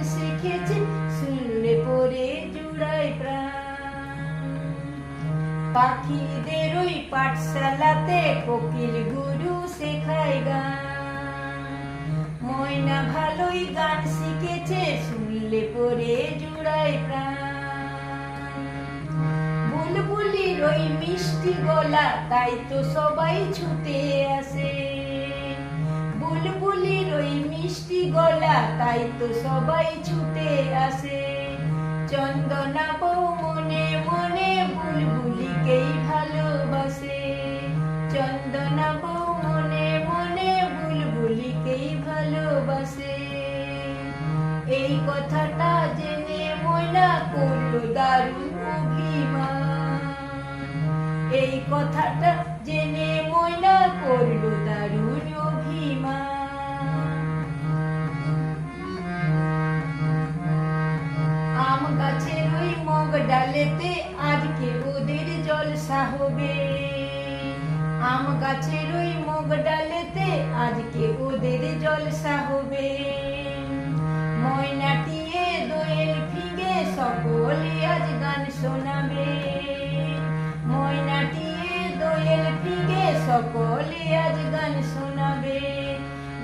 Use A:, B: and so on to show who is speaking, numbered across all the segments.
A: শিখেছে, শুনলে পরে জুড়ায় প্রাণ। পাখিদের ওই পাঠশালাতে কোকিল গুরু শেখায় গান। ময়না ভালোই গান শিখেছে, শুনলে পরে জুড়ায় প্রাণ। বুলবুলির ওই মিষ্টি গলা, তাই তো সবাই ছুটে আসে। বুলবুলির ওই মিষ্টি গলা, তাই তো সবাই ছুটে আসে। চন্দনা বউ মনে মনে বুলবুলিকেই ভালোবাসে। চন্দনা বউ মনে মনে বুলবুলিকেই ভালোবাসে। এই কথাটা জেনে ময়না করল দারুণ অভিমান। এই কথাটা জেনে ময়না করল দারুণ অভিমান। আম গাছের ওই মগ ডালেতে আজকে ওদের জলসা হবে। আম গাছের ওই মগ ডালেতে আজকে ওদের জলসা হবে। ময়নাটিয়ে দোয়েল ফিঙে সকলে আজ গান শোনাবে। ময়নাটিয়ে দোয়েল ফিঙে সকলে আজ গান শোনাবে।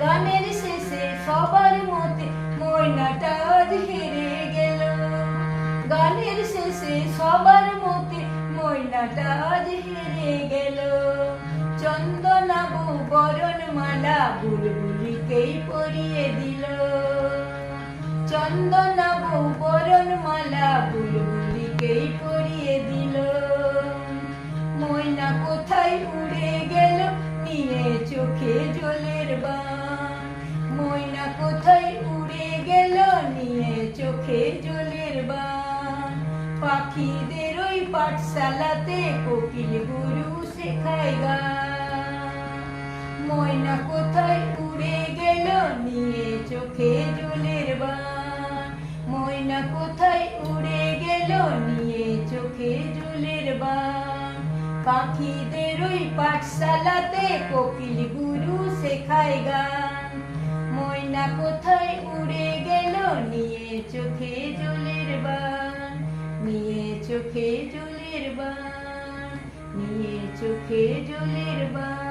A: গানের শেষে সবার মতে ময়নাটা আজ হেরে গেল। গানের শেষে সবার মতে ময়নাটা আজ হেরে গেল। চন্দনা বউ বরণমালা বুলবুলিকেই পরিয়ে দিল। চন্দনা বউ বরণমালা বুলবুলিকেই পরিয়ে দিল। ময়না কোথায় উড়ে গেল নিয়ে চোখে জলের বান। ময়না কোথায় উড়ে গেল নিয়ে চোখে জলের বান। পাখিদের ওই পাঠশালাতে কোকিল গুরু শেখায় গান। ময়না কোথায় উড়ে গেল নিয়ে চোখে জলের বান। ময়না কোথায় উড়ে গেল নিয়ে চোখে জলের বান। পাখিদের ওই পাঠশালাতে কোকিল গুরু শেখায় গান। ময়না কোথায় উড়ে গেল নিয়ে চোখে জলের বান। নিয়ে চোখে জলের বান। নিয়ে চোখে জলের বান।